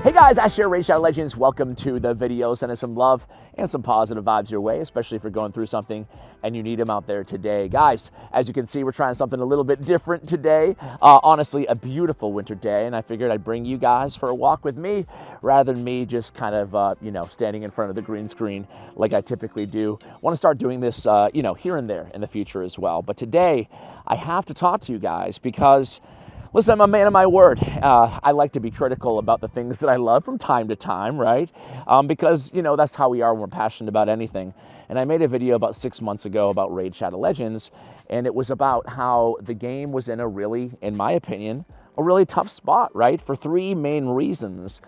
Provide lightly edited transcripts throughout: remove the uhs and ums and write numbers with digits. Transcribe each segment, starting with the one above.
Hey guys, Ash here, Raid Shadow Legends. Welcome to the video. Sending some love and some positive vibes your way, especially if you're going through something and you need them out there today. Guys, as you can see, we're trying something a little bit different today. Honestly, a beautiful winter day, and I figured I'd bring you guys for a walk with me rather than me just kind of, standing in front of the green screen like I typically do. Want to start doing this, here and there in the future as well. But today, I have to talk to you guys because listen, I'm a man of my word. I like to be critical about the things that I love from time to time, right? Because, that's how we are when we're passionate about anything. And I made a video about 6 months ago about Raid Shadow Legends, and it was about how the game was in a really, in my opinion, a really tough spot, right? For three main reasons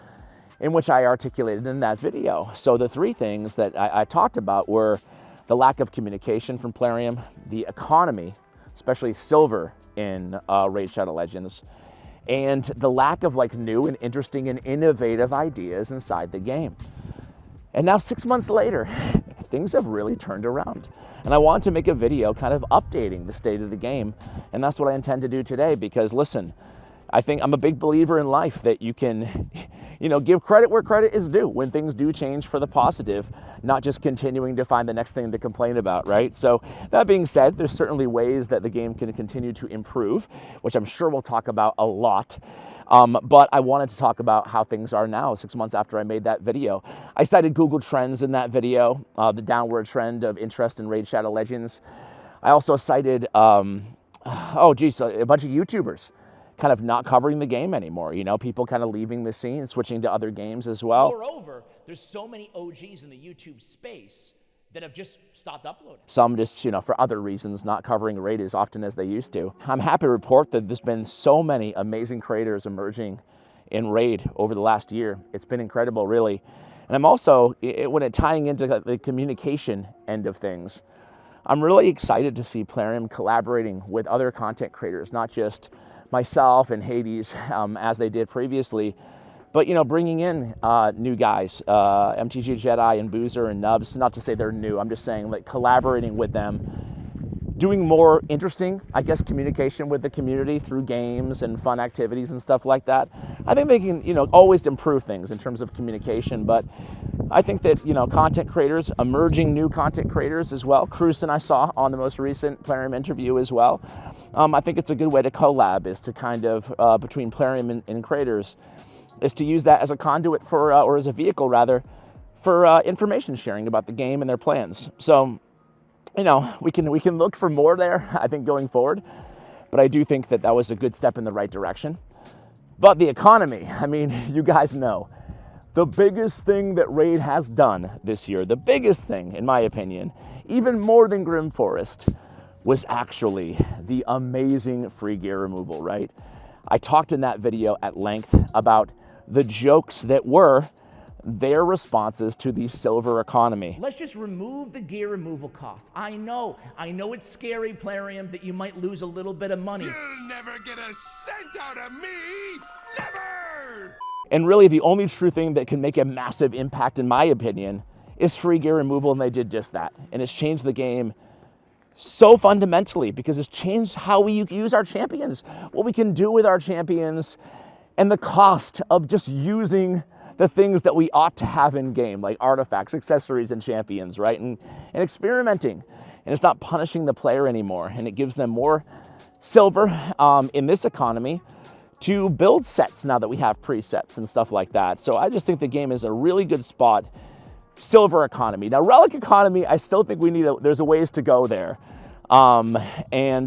in which I articulated in that video. So the three things that I talked about were the lack of communication from Plarium, the economy, especially silver in Raid Shadow Legends, and the lack of new and interesting and innovative ideas inside the game. And now 6 months later, things have really turned around. And I want to make a video kind of updating the state of the game. And that's what I intend to do today because listen, I think I'm a big believer in life that you can, give credit where credit is due when things do change for the positive, not just continuing to find the next thing to complain about, right? So that being said, there's certainly ways that the game can continue to improve, which I'm sure we'll talk about a lot. But I wanted to talk about how things are now, 6 months after I made that video. I cited Google Trends in that video, the downward trend of interest in Raid Shadow Legends. I also cited, a bunch of YouTubers kind of not covering the game anymore. People kind of leaving the scene, switching to other games as well. Moreover, there's so many OGs in the YouTube space that have just stopped uploading. Some just, for other reasons, not covering Raid as often as they used to. I'm happy to report that there's been so many amazing creators emerging in Raid over the last year. It's been incredible, really. And I'm also, when it tying into the communication end of things, I'm really excited to see Plarium collaborating with other content creators, not just myself and Hades as they did previously, but bringing in new guys, MTG Jedi and Boozer and Nubs. Not to say they're new, I'm just saying collaborating with them, doing more interesting, communication with the community through games and fun activities and stuff like that. I think they can, always improve things in terms of communication, but I think that, content creators, emerging new content creators as well, Cruisen I saw on the most recent Plarium interview as well. I think it's a good way to collab, is to kind of, between Plarium and creators, is to use that as a conduit for, or as a vehicle rather, for information sharing about the game and their plans. So, we can look for more there, I think, going forward. But I do think that that was a good step in the right direction. But the economy, you guys know, the biggest thing that Raid has done this year, the biggest thing, in my opinion, even more than Grim Forest, was actually the amazing free gear removal, right? I talked in that video at length about the jokes that were their responses to the silver economy. Let's just remove the gear removal cost. I know it's scary, Plarium, that you might lose a little bit of money. You'll never get a cent out of me! Never! And really the only true thing that can make a massive impact, in my opinion, is free gear removal, and they did just that. And it's changed the game so fundamentally because it's changed how we use our champions, what we can do with our champions, and the cost of just using the things that we ought to have in game, like artifacts, accessories, and champions, right? And experimenting. And it's not punishing the player anymore, and it gives them more silver in this economy to build sets now that we have presets and stuff like that. So I just think the game is a really good spot. Silver economy. Now, relic economy, I still think there's a ways to go there. And,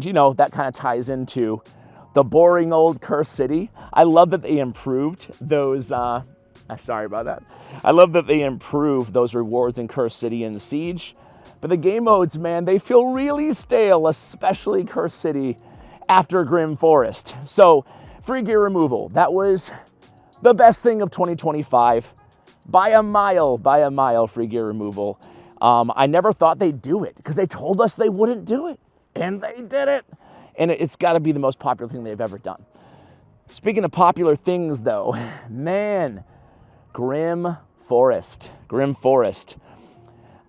that kind of ties into the boring old Cursed City. I love that they improved those, sorry about that. I love that they improved those rewards in Cursed City and Siege. But the game modes, man, they feel really stale, especially Cursed City after Grim Forest. So, free gear removal, that was the best thing of 2025. By a mile, free gear removal. I never thought they'd do it because they told us they wouldn't do it, and they did it. And it's got to be the most popular thing they've ever done. Speaking of popular things, though, man, Grim Forest.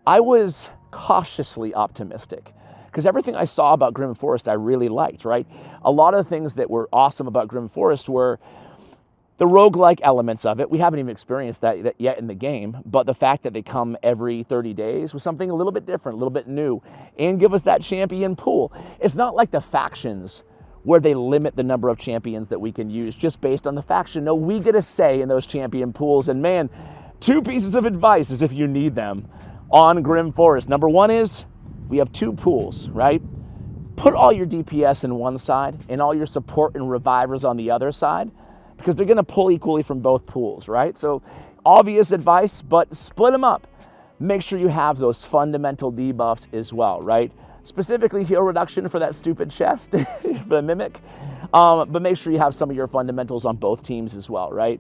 I was cautiously optimistic because everything I saw about Grim Forest I really liked, right? A lot of the things that were awesome about Grim Forest were the roguelike elements of it. We haven't even experienced that yet in the game, but the fact that they come every 30 days with something a little bit different, a little bit new, and give us that champion pool. It's not like the factions where they limit the number of champions that we can use just based on the faction. No, we get a say in those champion pools. And man, 2 pieces of advice is if you need them on Grim Forest. Number 1 is we have 2 pools, right? Put all your DPS in one side and all your support and revivers on the other side, because they're gonna pull equally from both pools, right? So obvious advice, but split them up. Make sure you have those fundamental debuffs as well, right? Specifically heal reduction for that stupid chest, for the Mimic, but make sure you have some of your fundamentals on both teams as well, right?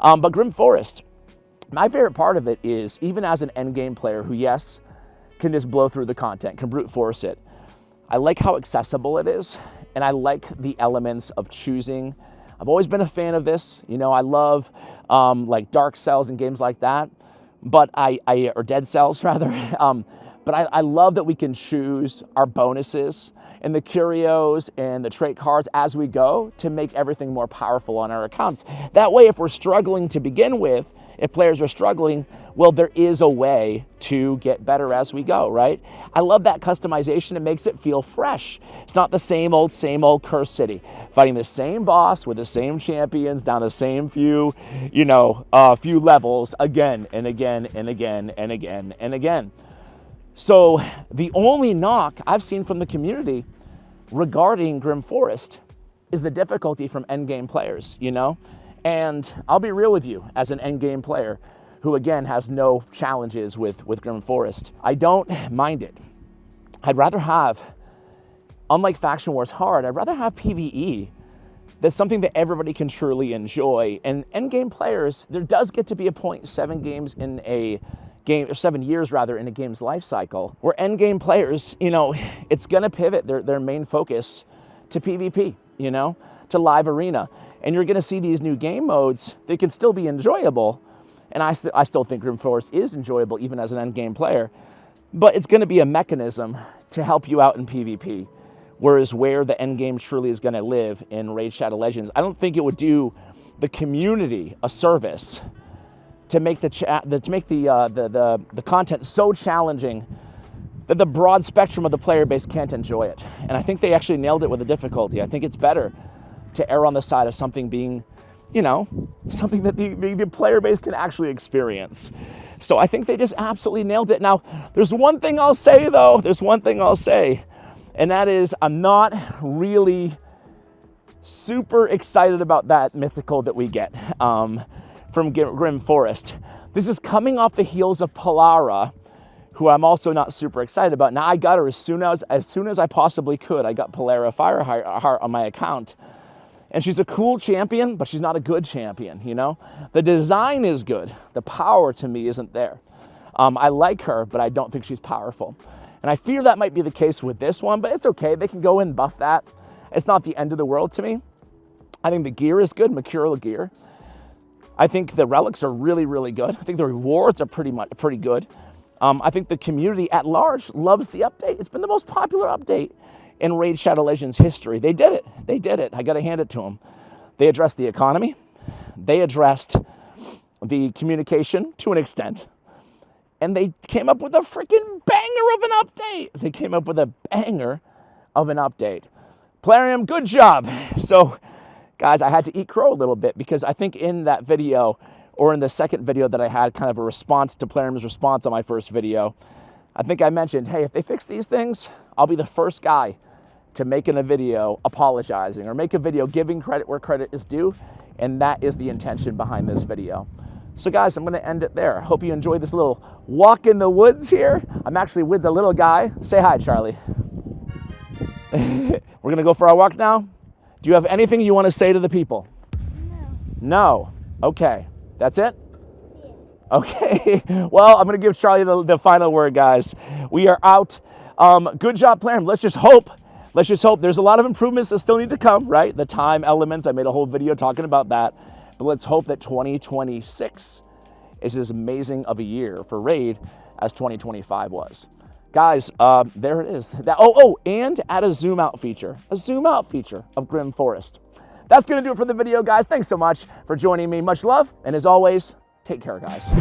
But Grim Forest, my favorite part of it is, even as an endgame player who, yes, can just blow through the content, can brute force it, I like how accessible it is, and I like the elements of choosing. I've always been a fan of this. You know, I love like Dark Cells and games like that, but or Dead Cells rather. But I love that we can choose our bonuses and the curios and the trait cards as we go to make everything more powerful on our accounts. That way, if we're struggling to begin with, if players are struggling, well, there is a way to get better as we go, right? I love that customization. It makes it feel fresh. It's not the same old Curse City, fighting the same boss with the same champions down the same few, few levels again and again and again and again and again. So the only knock I've seen from the community regarding Grim Forest is the difficulty from endgame players, And I'll be real with you, as an endgame player who, again, has no challenges with Grim Forest, I don't mind it. I'd rather have, unlike Faction Wars Hard, I'd rather have PvE. That's something that everybody can truly enjoy. And endgame players, there does get to be a point 7 games in a game, or 7 years rather, in a game's life cycle, where endgame players, it's gonna pivot their main focus to PvP, to live arena. And you're gonna see these new game modes, they can still be enjoyable. And I still think Grim Forest is enjoyable even as an endgame player, but it's gonna be a mechanism to help you out in PvP. Whereas where the endgame truly is gonna live in Raid Shadow Legends, I don't think it would do the community a service to make the content so challenging that the broad spectrum of the player base can't enjoy it. And I think they actually nailed it with the difficulty. I think it's better to err on the side of something being, something that the player base can actually experience. So I think they just absolutely nailed it. Now, there's one thing I'll say though, and that is I'm not really super excited about that mythical that we get. From Grim Forest. This is coming off the heels of Polara, who I'm also not super excited about. Now, I got her as soon as I possibly could. I got Polara Fireheart on my account. And she's a cool champion, but she's not a good champion, The design is good. The power to me isn't there. I like her, but I don't think she's powerful. And I fear that might be the case with this one, but it's okay. They can go and buff that. It's not the end of the world to me. I think the gear is good, Mercurial gear. I think the relics are really, really good. I think the rewards are pretty good. I think the community at large loves the update. It's been the most popular update in Raid Shadow Legends history. They did it. I gotta hand it to them. They addressed the economy. They addressed the communication to an extent. And they came up with a freaking banger of an update. Plarium, good job. So, guys, I had to eat crow a little bit because I think in that video, or in the second video that I had, kind of a response to Plarium's response on my first video, I think I mentioned, hey, if they fix these things, I'll be the first guy to make a video apologizing or make a video giving credit where credit is due, and that is the intention behind this video. So guys, I'm gonna end it there. Hope you enjoyed this little walk in the woods here. I'm actually with the little guy. Say hi, Charlie. We're gonna go for our walk now. Do you have anything you want to say to the people? No. Okay. That's it? Yeah. Okay. Well, I'm going to give Charlie the final word, guys. We are out. Good job, Plarium. Let's just hope. There's a lot of improvements that still need to come, right? The time elements. I made a whole video talking about that. But let's hope that 2026 is as amazing of a year for Raid as 2025 was. Guys, there it is. And add a zoom out feature of Grim Forest. that's going to do it for the video, guys. Thanks so much for joining me. Much love. And as always, take care, guys.